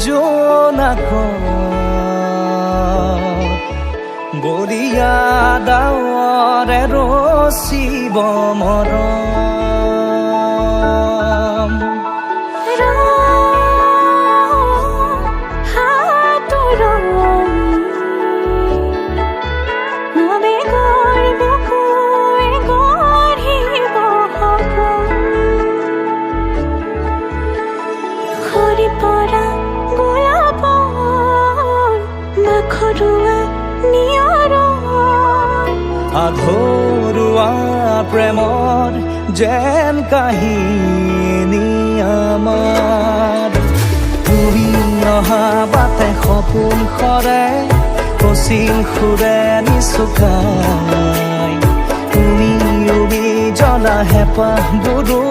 জোনাক বৰিয়া ডাৱৰে ৰচিব মৰম আধৰুৱা প্ৰেমৰ যেন কাহিনী আমাৰ তুমি অহা বাটে সপোন সৰে কচিল সুৰে নিচুকাই তুমি উবি জ্বলা হেঁপাহবোৰো